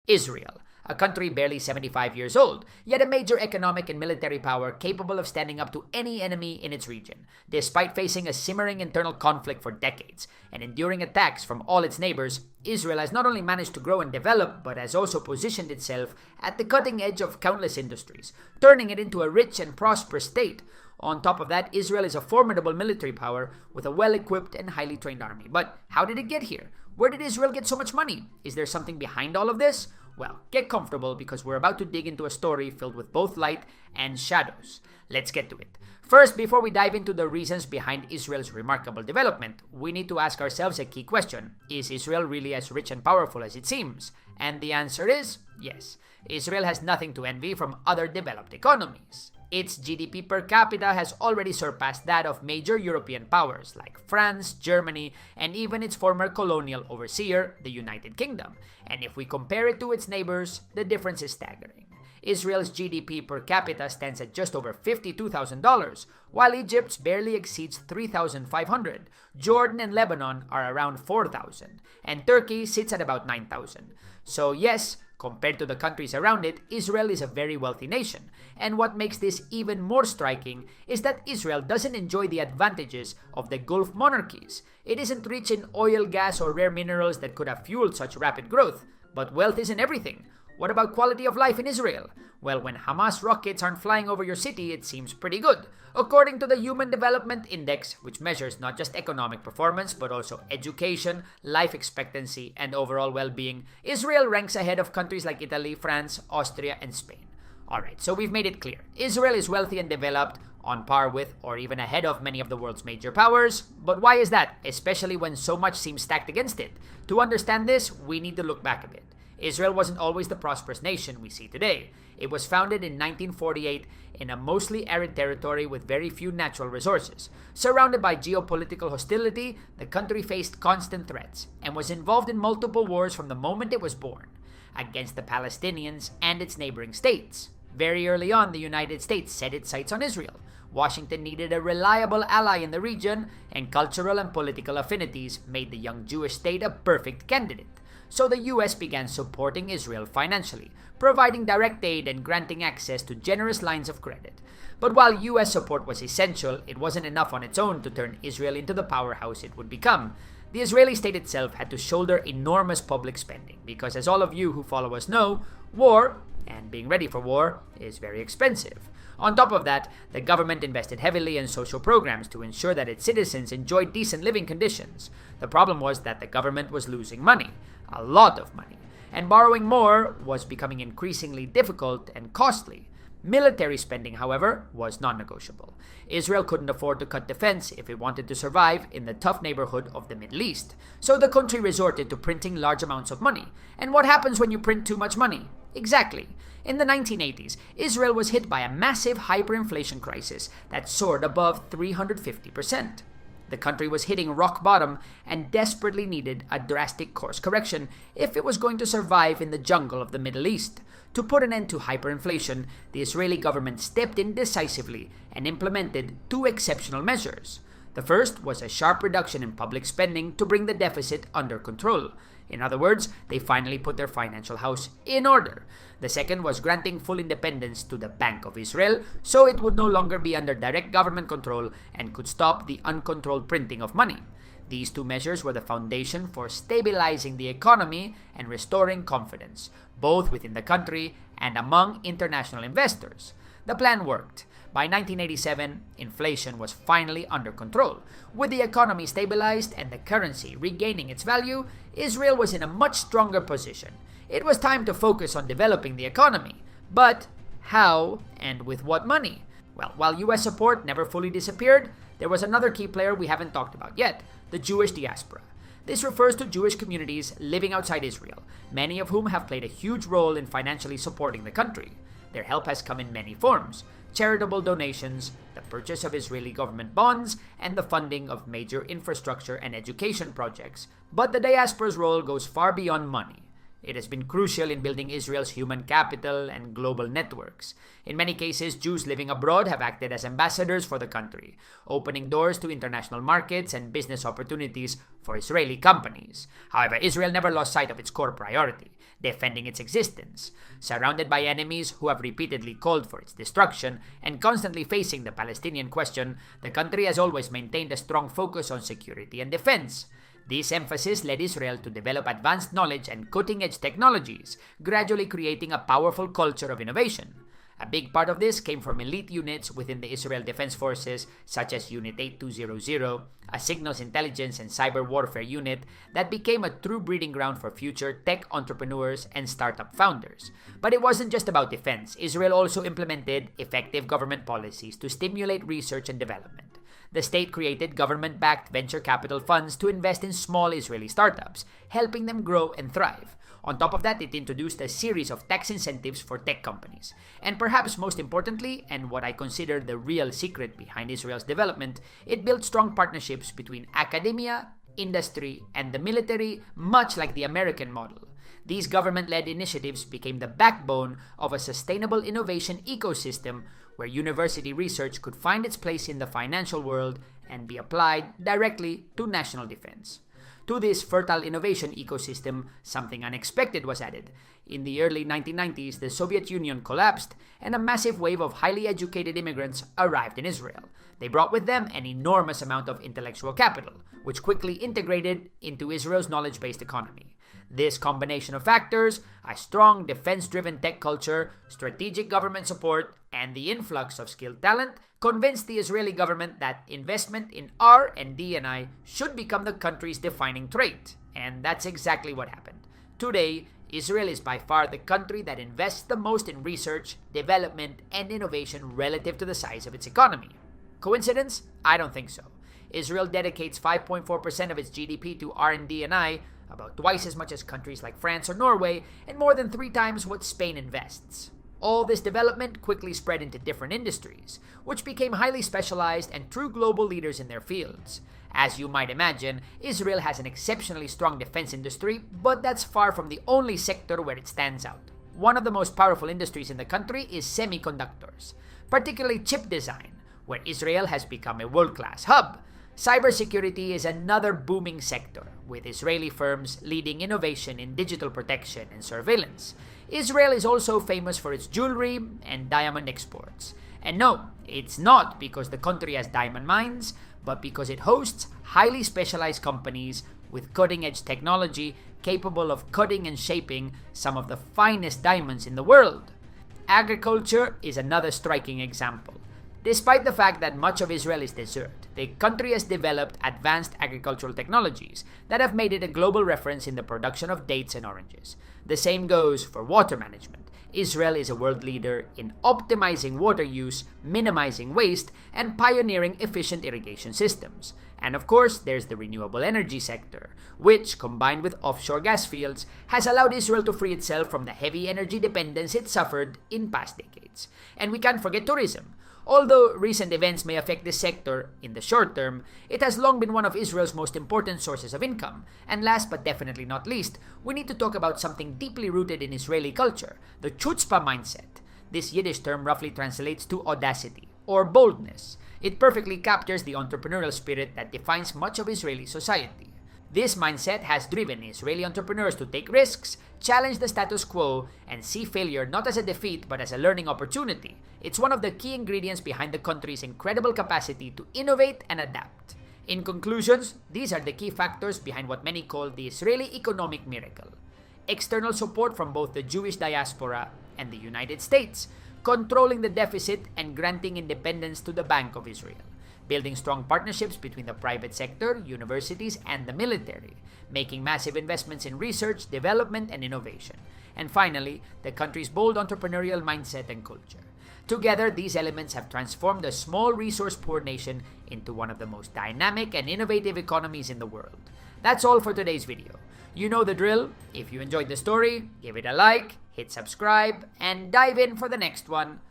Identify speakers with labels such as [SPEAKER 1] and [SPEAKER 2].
[SPEAKER 1] Israel, a country barely 75 years old, yet a major economic and military power capable of standing up to any enemy in its region, despite facing a simmering internal conflict for decades and enduring attacks from all its neighbors. Israel has not only managed to grow and develop, but has also positioned itself at the cutting edge of countless industries, turning it into a rich and prosperous state. On top of that, Israel is a formidable military power with a well-equipped and highly trained army. But how did it get here? Where did Israel get so much money? Is there something behind all of this? Well, get comfortable because we're about to dig into a story filled with both light and shadows. Let's get to it. First, before we dive into the reasons behind Israel's remarkable development, we need to ask ourselves a key question. Is Israel really as rich and powerful as it seems? And the answer is yes. Israel has nothing to envy from other developed economies. Its GDP per capita has already surpassed that of major European powers like France, Germany, and even its former colonial overseer, the United Kingdom. And if we compare it to its neighbors, the difference is staggering. Israel's GDP per capita stands at just over $52,000, while Egypt's barely exceeds $3,500. Jordan and Lebanon are around $4,000, and Turkey sits at about $9,000. So yes, compared to the countries around it, Israel is a very wealthy nation. And what makes this even more striking is that Israel doesn't enjoy the advantages of the Gulf monarchies. It isn't rich in oil, gas, or rare minerals that could have fueled such rapid growth. But wealth isn't everything. What about quality of life in Israel? Well, when Hamas rockets aren't flying over your city, it seems pretty good. According to the Human Development Index, which measures not just economic performance, but also education, life expectancy, and overall well-being, Israel ranks ahead of countries like Italy, France, Austria, and Spain. Alright, so we've made it clear. Israel is wealthy and developed, on par with or even ahead of many of the world's major powers. But why is that, especially when so much seems stacked against it? To understand this, we need to look back a bit. Israel wasn't always the prosperous nation we see today. It was founded in 1948 in a mostly arid territory with very few natural resources. Surrounded by geopolitical hostility, the country faced constant threats and was involved in multiple wars from the moment it was born, against the Palestinians and its neighboring states. Very early on, the United States set its sights on Israel. Washington needed a reliable ally in the region, and cultural and political affinities made the young Jewish state a perfect candidate. So the US began supporting Israel financially, providing direct aid and granting access to generous lines of credit. But while US support was essential, it wasn't enough on its own to turn Israel into the powerhouse it would become. The Israeli state itself had to shoulder enormous public spending because, as all of you who follow us know, war, and being ready for war, is very expensive. On top of that, the government invested heavily in social programs to ensure that its citizens enjoyed decent living conditions. The problem was that the government was losing money, a lot of money, and borrowing more was becoming increasingly difficult and costly. Military spending, however, was non-negotiable. Israel couldn't afford to cut defense if it wanted to survive in the tough neighborhood of the Middle East. So the country resorted to printing large amounts of money. And what happens when you print too much money? Exactly. In the 1980s, Israel was hit by a massive hyperinflation crisis that soared above 350%. The country was hitting rock bottom and desperately needed a drastic course correction if it was going to survive in the jungle of the Middle East. To put an end to hyperinflation, the Israeli government stepped in decisively and implemented two exceptional measures. The first was a sharp reduction in public spending to bring the deficit under control. In other words, they finally put their financial house in order. The second was granting full independence to the Bank of Israel, so it would no longer be under direct government control and could stop the uncontrolled printing of money. These two measures were the foundation for stabilizing the economy and restoring confidence, both within the country and among international investors. The plan worked. By 1987, inflation was finally under control. With the economy stabilized and the currency regaining its value, Israel was in a much stronger position. It was time to focus on developing the economy. But how and with what money? Well, while US support never fully disappeared, there was another key player we haven't talked about yet, the Jewish diaspora. This refers to Jewish communities living outside Israel, many of whom have played a huge role in financially supporting the country. Their help has come in many forms: charitable donations, the purchase of Israeli government bonds, and the funding of major infrastructure and education projects. But the diaspora's role goes far beyond money. It has been crucial in building Israel's human capital and global networks. In many cases, Jews living abroad have acted as ambassadors for the country, opening doors to international markets and business opportunities for Israeli companies. However, Israel never lost sight of its core priority, defending its existence. Surrounded by enemies who have repeatedly called for its destruction and constantly facing the Palestinian question, the country has always maintained a strong focus on security and defense. This emphasis led Israel to develop advanced knowledge and cutting-edge technologies, gradually creating a powerful culture of innovation. A big part of this came from elite units within the Israel Defense Forces, such as Unit 8200, a signals intelligence and cyber warfare unit that became a true breeding ground for future tech entrepreneurs and startup founders. But it wasn't just about defense. Israel also implemented effective government policies to stimulate research and development. The state created government-backed venture capital funds to invest in small Israeli startups, helping them grow and thrive. On top of that, it introduced a series of tax incentives for tech companies. And perhaps most importantly, and what I consider the real secret behind Israel's development, it built strong partnerships between academia, industry, and the military, much like the American model. These government-led initiatives became the backbone of a sustainable innovation ecosystem where university research could find its place in the financial world and be applied directly to national defense. To this fertile innovation ecosystem, something unexpected was added. In the early 1990s, the Soviet Union collapsed, and a massive wave of highly educated immigrants arrived in Israel. They brought with them an enormous amount of intellectual capital, which quickly integrated into Israel's knowledge-based economy. This combination of factors, a strong defense-driven tech culture, strategic government support, and the influx of skilled talent convinced the Israeli government that investment in R&D&I should become the country's defining trait. And that's exactly what happened. Today, Israel is by far the country that invests the most in research, development, and innovation relative to the size of its economy. Coincidence? I don't think so. Israel dedicates 5.4% of its GDP to R&D&I, about twice as much as countries like France or Norway, and more than 3 times what Spain invests. All this development quickly spread into different industries, which became highly specialized and true global leaders in their fields. As you might imagine, Israel has an exceptionally strong defense industry, but that's far from the only sector where it stands out. One of the most powerful industries in the country is semiconductors, particularly chip design, where Israel has become a world-class hub. Cybersecurity is another booming sector, with Israeli firms leading innovation in digital protection and surveillance. Israel is also famous for its jewelry and diamond exports. And no, it's not because the country has diamond mines, but because it hosts highly specialized companies with cutting-edge technology capable of cutting and shaping some of the finest diamonds in the world. Agriculture is another striking example. Despite the fact that much of Israel is desert, the country has developed advanced agricultural technologies that have made it a global reference in the production of dates and oranges. The same goes for water management. Israel is a world leader in optimizing water use, minimizing waste, and pioneering efficient irrigation systems. And of course, there's the renewable energy sector, which, combined with offshore gas fields, has allowed Israel to free itself from the heavy energy dependence it suffered in past decades. And we can't forget tourism. Although recent events may affect this sector in the short term, it has long been one of Israel's most important sources of income. And last but definitely not least, we need to talk about something deeply rooted in Israeli culture, the chutzpah mindset. This Yiddish term roughly translates to audacity or boldness. It perfectly captures the entrepreneurial spirit that defines much of Israeli society. This mindset has driven Israeli entrepreneurs to take risks, challenge the status quo, and see failure not as a defeat but as a learning opportunity. It's one of the key ingredients behind the country's incredible capacity to innovate and adapt. In conclusions, these are the key factors behind what many call the Israeli economic miracle. External support from both the Jewish diaspora and the United States, controlling the deficit and granting independence to the Bank of Israel. Building strong partnerships between the private sector, universities, and the military, making massive investments in research, development, and innovation. And finally, the country's bold entrepreneurial mindset and culture. Together, these elements have transformed a small resource-poor nation into one of the most dynamic and innovative economies in the world. That's all for today's video. You know the drill. If you enjoyed the story, give it a like, hit subscribe, and dive in for the next one.